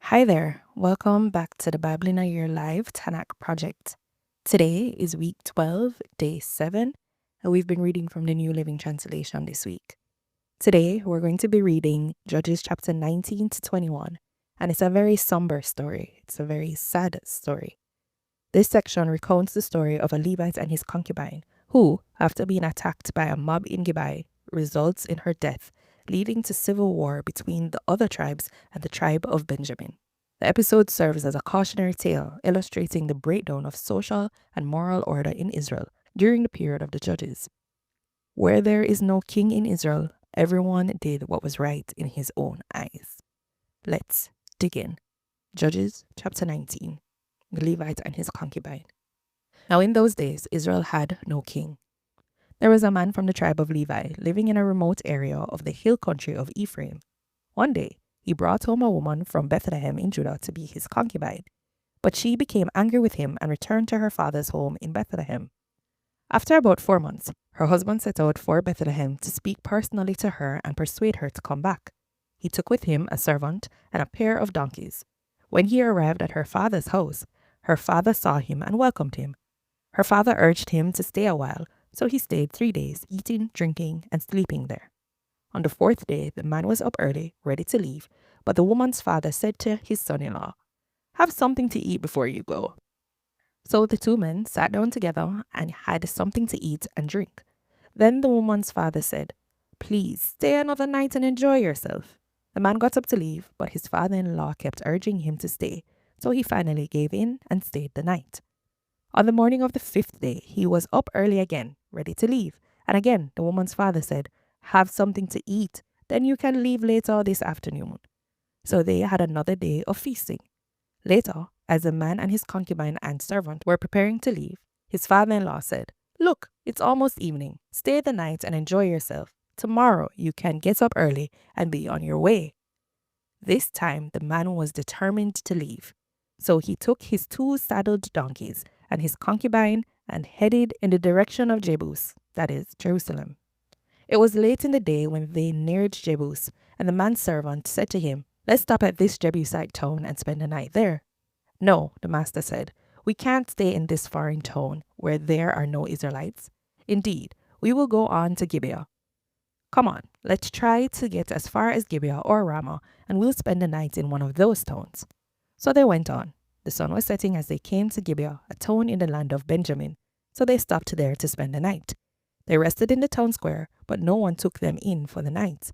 Hi there, welcome back to the Bible in a Year Live Tanakh Project. Today is week 12, day 7, and we've been reading from the New Living Translation this week. Today, we're going to be reading Judges chapter 19 to 21, and it's a very somber story. It's a very sad story. This section recounts the story of a Levite and his concubine, who, after being attacked by a mob in Gibeah, results in her death, leading to civil war between the other tribes and the tribe of Benjamin. The episode serves as a cautionary tale illustrating the breakdown of social and moral order in Israel during the period of the Judges. Where there is no king in Israel, everyone did what was right in his own eyes. Let's dig in. Judges chapter 19. The Levite and his concubine. Now in those days, Israel had no king. There was a man from the tribe of Levi living in a remote area of the hill country of Ephraim. One day, he brought home a woman from Bethlehem in Judah to be his concubine, but she became angry with him and returned to her father's home in Bethlehem. After about 4 months, her husband set out for Bethlehem to speak personally to her and persuade her to come back. He took with him a servant and a pair of donkeys. When he arrived at her father's house, her father saw him and welcomed him. Her father urged him to stay a while, so he stayed 3 days, eating, drinking, and sleeping there. On the 4th day, the man was up early, ready to leave, but the woman's father said to his son-in-law, "Have something to eat before you go." So the two men sat down together and had something to eat and drink. Then the woman's father said, "Please stay another night and enjoy yourself." The man got up to leave, but his father-in-law kept urging him to stay, so he finally gave in and stayed the night. On the morning of the 5th day, he was up early again, ready to leave, and again the woman's father said, "Have something to eat, then you can leave later this afternoon." So they had another day of feasting. Later, as the man and his concubine and servant were preparing to leave, his father-in-law said, "Look, it's almost evening. Stay the night and enjoy yourself. Tomorrow you can get up early and be on your way." This time the man was determined to leave. So he took his 2 saddled donkeys and his concubine and headed in the direction of Jebus, that is, Jerusalem. It was late in the day when they neared Jebus, and the man's servant said to him, "Let's stop at this Jebusite town and spend the night there." "No," the master said, "we can't stay in this foreign town where there are no Israelites. Indeed, we will go on to Gibeah." "Come on, let's try to get as far as Gibeah or Ramah, and we'll spend the night in one of those towns." So they went on. The sun was setting as they came to Gibeah, a town in the land of Benjamin, so they stopped there to spend the night. They rested in the town square, but no one took them in for the night.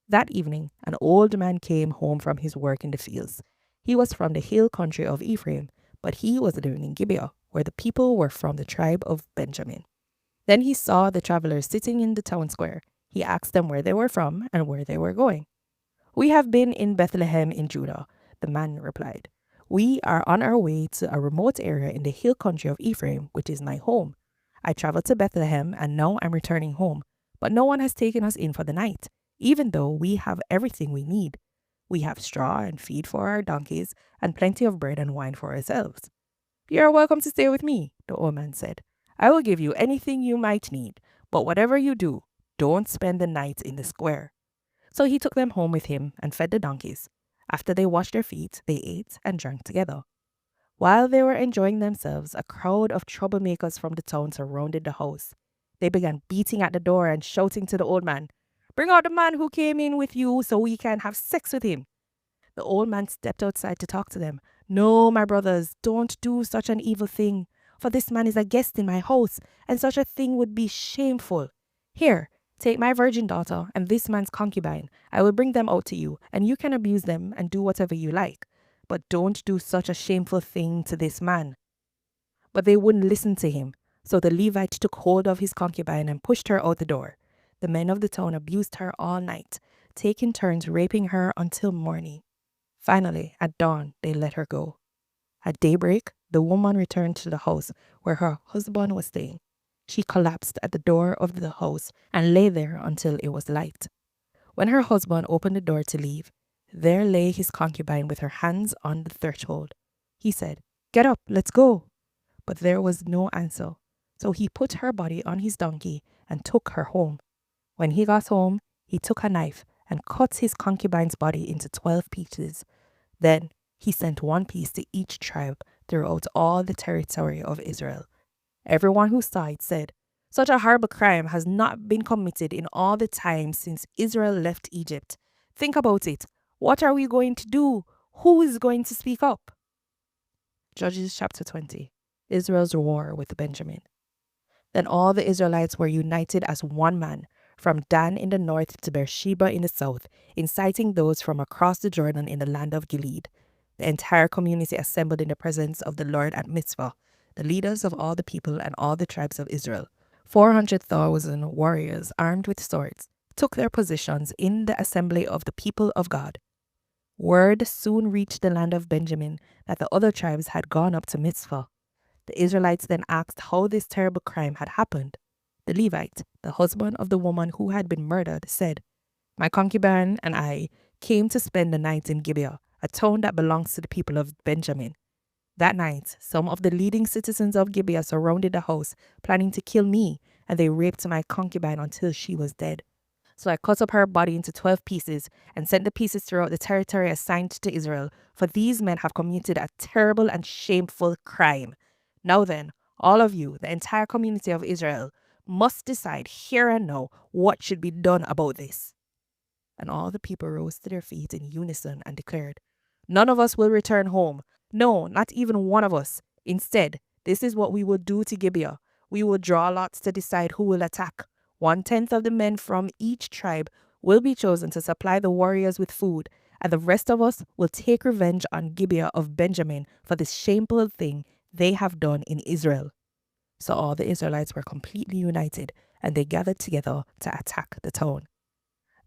That evening, an old man came home from his work in the fields. He was from the hill country of Ephraim, but he was living in Gibeah, where the people were from the tribe of Benjamin. Then he saw the travelers sitting in the town square. He asked them where they were from and where they were going. "We have been in Bethlehem in Judah," the man replied. "We are on our way to a remote area in the hill country of Ephraim, which is my home. I traveled to Bethlehem and now I'm returning home, but no one has taken us in for the night, even though we have everything we need. We have straw and feed for our donkeys and plenty of bread and wine for ourselves." "You are welcome to stay with me," the old man said. "I will give you anything you might need, but whatever you do, don't spend the night in the square." So he took them home with him and fed the donkeys. After they washed their feet, they ate and drank together. While they were enjoying themselves, a crowd of troublemakers from the town surrounded the house. They began beating at the door and shouting to the old man, "Bring out the man who came in with you so we can have sex with him." The old man stepped outside to talk to them. "No, my brothers, don't do such an evil thing, for this man is a guest in my house, and such a thing would be shameful. Here, take my virgin daughter and this man's concubine. I will bring them out to you, and you can abuse them and do whatever you like. But don't do such a shameful thing to this man." But they wouldn't listen to him. So the Levite took hold of his concubine and pushed her out the door. The men of the town abused her all night, taking turns raping her until morning. Finally, at dawn, they let her go. At daybreak, the woman returned to the house where her husband was staying. She collapsed at the door of the house and lay there until it was light. When her husband opened the door to leave, there lay his concubine with her hands on the threshold. He said, "Get up, let's go." But there was no answer, so he put her body on his donkey and took her home. When he got home, he took a knife and cut his concubine's body into 12 pieces. Then He sent one piece to each tribe throughout all the territory of Israel. Everyone who saw it said, "Such a horrible crime has not been committed in all the time since Israel left Egypt. Think about it. What are we going to do? Who is going to speak up?" Judges chapter 20. Israel's war with Benjamin. Then all the Israelites were united as one man, from Dan in the north to Beersheba in the south, inciting those from across the Jordan in the land of Gilead. The entire community assembled in the presence of the Lord at Mizpah, the leaders of all the people and all the tribes of Israel. 400,000 warriors armed with swords took their positions in the assembly of the people of God. Word soon reached the land of Benjamin that the other tribes had gone up to Mizpah. The Israelites then asked how this terrible crime had happened. The Levite, the husband of the woman who had been murdered, said, "My concubine and I came to spend the night in Gibeah, a town that belongs to the people of Benjamin. That night, some of the leading citizens of Gibeah surrounded the house, planning to kill me, and they raped my concubine until she was dead. So I cut up her body into 12 pieces and sent the pieces throughout the territory assigned to Israel, for these men have committed a terrible and shameful crime. Now then, all of you, the entire community of Israel, must decide here and now what should be done about this." And all the people rose to their feet in unison and declared, "None of us will return home. No, not even one of us. Instead, this is what we will do to Gibeah. We will draw lots to decide who will attack. 1/10 of the men from each tribe will be chosen to supply the warriors with food, and the rest of us will take revenge on Gibeah of Benjamin for this shameful thing they have done in Israel." So all the Israelites were completely united, and they gathered together to attack the town.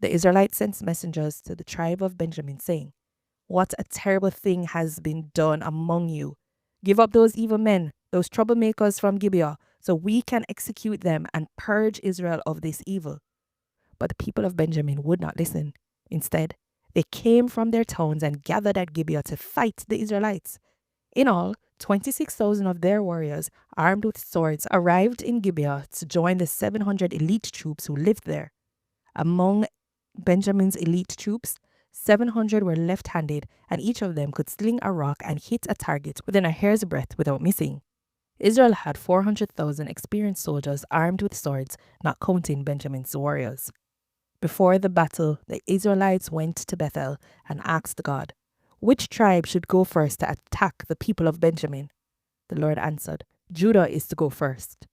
The Israelites sent messengers to the tribe of Benjamin, saying, "What a terrible thing has been done among you. Give up those evil men, those troublemakers from Gibeah, so we can execute them and purge Israel of this evil." But the people of Benjamin would not listen. Instead, they came from their towns and gathered at Gibeah to fight the Israelites. In all, 26,000 of their warriors, armed with swords, arrived in Gibeah to join the 700 elite troops who lived there. Among Benjamin's elite troops, 700 were left-handed, and each of them could sling a rock and hit a target within a hair's breadth without missing. Israel had 400,000 experienced soldiers armed with swords, not counting Benjamin's warriors. Before the battle, the Israelites went to Bethel and asked God, "Which tribe should go first to attack the people of Benjamin?" The Lord answered, "Judah is to go first."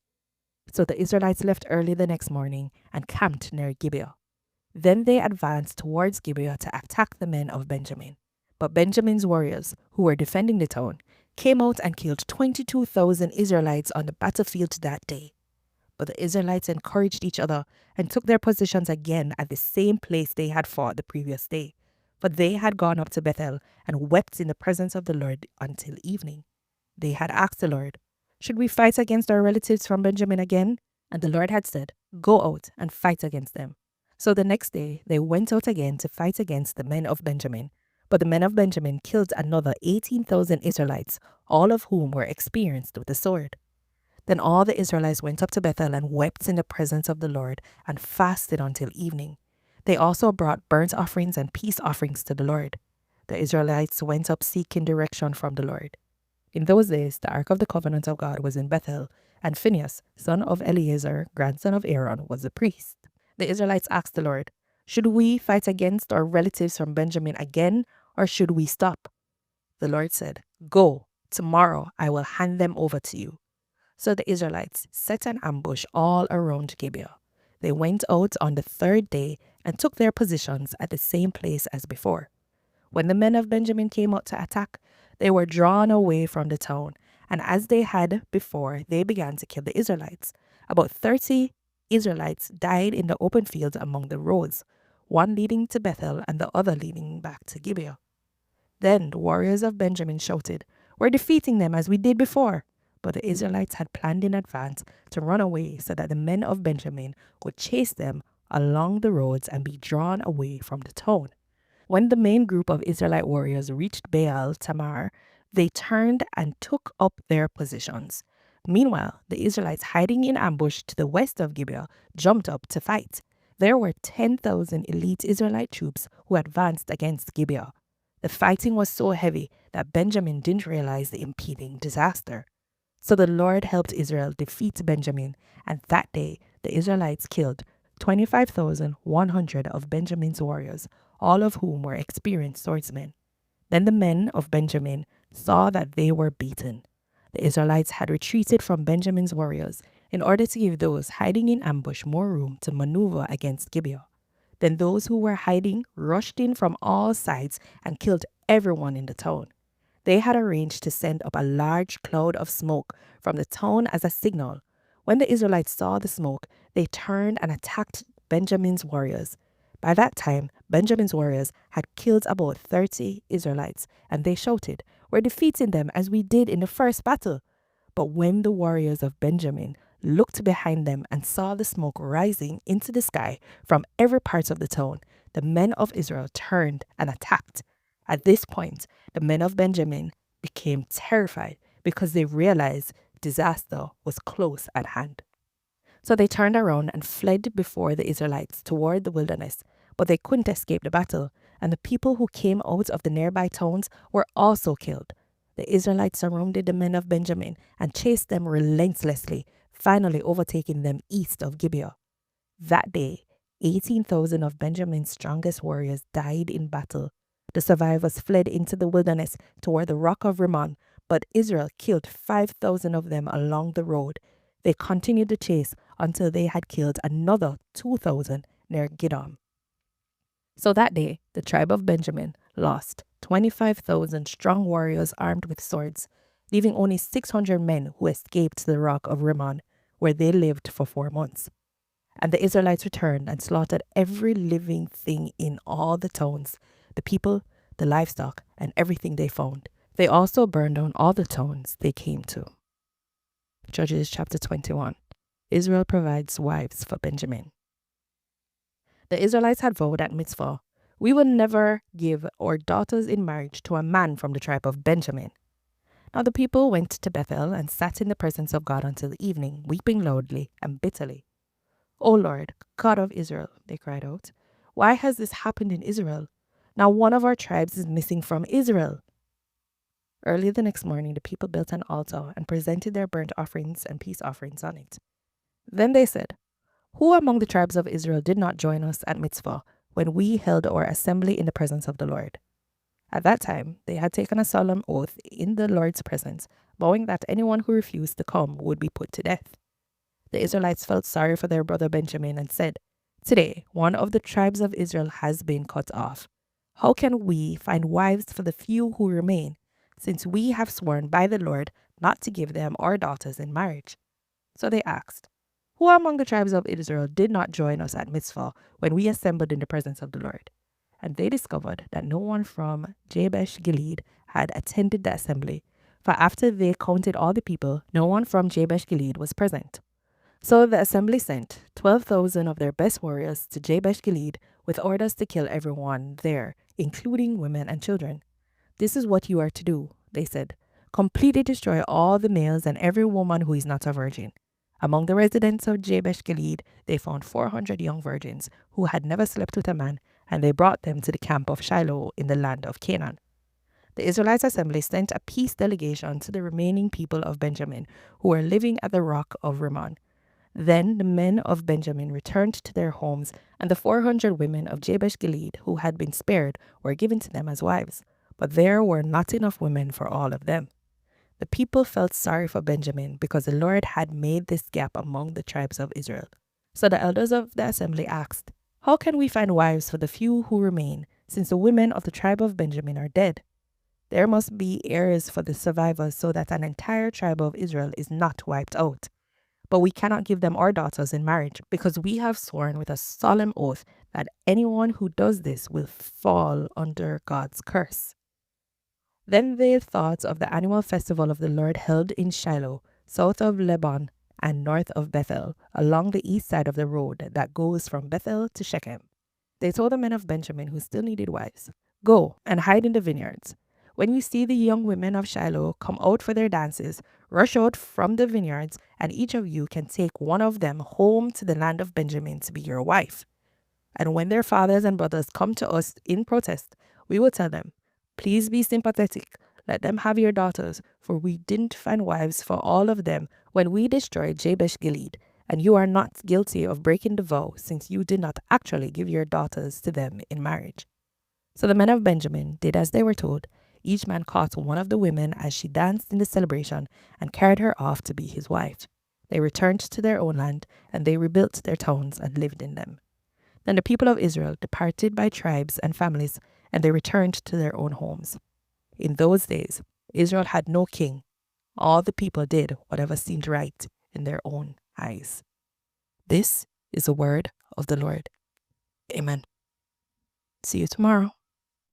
So the Israelites left early the next morning and camped near Gibeah. Then they advanced towards Gibeah to attack the men of Benjamin. But Benjamin's warriors, who were defending the town, came out and killed 22,000 Israelites on the battlefield that day. But the Israelites encouraged each other and took their positions again at the same place they had fought the previous day. For they had gone up to Bethel and wept in the presence of the Lord until evening. They had asked the Lord, "Should we fight against our relatives from Benjamin again?" And the Lord had said, "Go out and fight against them." So the next day they went out again to fight against the men of Benjamin. But the men of Benjamin killed another 18,000 Israelites, all of whom were experienced with the sword. Then all the Israelites went up to Bethel and wept in the presence of the Lord and fasted until evening. They also brought burnt offerings and peace offerings to the Lord. The Israelites went up seeking direction from the Lord. In those days, the Ark of the Covenant of God was in Bethel, and Phinehas, son of Eleazar, grandson of Aaron, was the priest. The Israelites asked the Lord, "Should we fight against our relatives from Benjamin again, or should we stop?" The Lord said, "Go, tomorrow I will hand them over to you." So the Israelites set an ambush all around Gibeah. They went out on the third day and took their positions at the same place as before. When the men of Benjamin came out to attack, they were drawn away from the town, and as they had before, they began to kill the Israelites. About 30 Israelites died in the open fields among the roads, one leading to Bethel and the other leading back to Gibeah. Then the warriors of Benjamin shouted, "We're defeating them as we did before." But the Israelites had planned in advance to run away so that the men of Benjamin would chase them along the roads and be drawn away from the town. When the main group of Israelite warriors reached Baal Tamar, they turned and took up their positions. Meanwhile, the Israelites hiding in ambush to the west of Gibeah jumped up to fight. There were 10,000 elite Israelite troops who advanced against Gibeah. The fighting was so heavy that Benjamin didn't realize the impending disaster. So the Lord helped Israel defeat Benjamin, and that day the Israelites killed 25,100 of Benjamin's warriors, all of whom were experienced swordsmen. Then the men of Benjamin saw that they were beaten. The Israelites had retreated from Benjamin's warriors in order to give those hiding in ambush more room to maneuver against Gibeah. Then those who were hiding rushed in from all sides and killed everyone in the town. They had arranged to send up a large cloud of smoke from the town as a signal. When the Israelites saw the smoke, they turned and attacked Benjamin's warriors. By that time, Benjamin's warriors had killed about 30 Israelites, and they shouted, "We're defeating them as we did in the first battle." But when the warriors of Benjamin looked behind them and saw the smoke rising into the sky from every part of the town, the men of Israel turned and attacked. At this point, the men of Benjamin became terrified because they realized disaster was close at hand. So they turned around and fled before the Israelites toward the wilderness, but they couldn't escape the battle, and the people who came out of the nearby towns were also killed. The Israelites surrounded the men of Benjamin and chased them relentlessly, finally overtaking them east of Gibeah. That day, 18,000 of Benjamin's strongest warriors died in battle. The survivors fled into the wilderness toward the rock of Rimmon, but Israel killed 5,000 of them along the road. They continued the chase until they had killed another 2,000 near Gidom. So that day, the tribe of Benjamin lost 25,000 strong warriors armed with swords, leaving only 600 men who escaped to the rock of Rimmon, where they lived for 4 months. And the Israelites returned and slaughtered every living thing in all the towns, the people, the livestock, and everything they found. They also burned down all the towns they came to. Judges chapter 21. Israel provides wives for Benjamin. The Israelites had vowed at Mitzvah, "We will never give our daughters in marriage to a man from the tribe of Benjamin." Now the people went to Bethel and sat in the presence of God until the evening, weeping loudly and bitterly. "O Lord, God of Israel," they cried out, "why has this happened in Israel? Now one of our tribes is missing from Israel." Early the next morning, the people built an altar and presented their burnt offerings and peace offerings on it. Then they said, "Who among the tribes of Israel did not join us at Mitzvah when we held our assembly in the presence of the Lord?" At that time, they had taken a solemn oath in the Lord's presence, vowing that anyone who refused to come would be put to death. The Israelites felt sorry for their brother Benjamin and said, "Today, one of the tribes of Israel has been cut off. How can we find wives for the few who remain, since we have sworn by the Lord not to give them our daughters in marriage?" So they asked, "Who among the tribes of Israel did not join us at Mitzvah when we assembled in the presence of the Lord?" And they discovered that no one from Jabesh Gilead had attended the assembly, for after they counted all the people, no one from Jabesh Gilead was present. So the assembly sent 12,000 of their best warriors to Jabesh Gilead with orders to kill everyone there, including women and children. "This is what you are to do," they said. "Completely destroy all the males and every woman who is not a virgin." Among the residents of Jabesh Gilead, they found 400 young virgins who had never slept with a man, and they brought them to the camp of Shiloh in the land of Canaan. The Israelites assembly sent a peace delegation to the remaining people of Benjamin who were living at the rock of Rimmon. Then the men of Benjamin returned to their homes, and the 400 women of Jabesh Gilead who had been spared were given to them as wives. But there were not enough women for all of them. The people felt sorry for Benjamin because the Lord had made this gap among the tribes of Israel. So the elders of the assembly asked, "How can we find wives for the few who remain, since the women of the tribe of Benjamin are dead? There must be heirs for the survivors so that an entire tribe of Israel is not wiped out. But we cannot give them our daughters in marriage because we have sworn with a solemn oath that anyone who does this will fall under God's curse." Then they thought of the annual festival of the Lord held in Shiloh, south of Lebanon and north of Bethel, along the east side of the road that goes from Bethel to Shechem. They told the men of Benjamin who still needed wives, "Go and hide in the vineyards. When you see the young women of Shiloh come out for their dances, rush out from the vineyards, and each of you can take one of them home to the land of Benjamin to be your wife. And when their fathers and brothers come to us in protest, we will tell them, Please be sympathetic. Let them have your daughters, for we didn't find wives for all of them when we destroyed Jabesh Gilead, and you are not guilty of breaking the vow, since you did not actually give your daughters to them in marriage. So the men of Benjamin did as they were told. Each man caught one of the women as she danced in the celebration and carried her off to be his wife. They returned to their own land, and they rebuilt their towns and lived in them. Then the people of Israel departed by tribes and families, and they returned to their own homes. In those days, Israel had no king. All the people did whatever seemed right in their own eyes. This is the word of the Lord. Amen. See you tomorrow.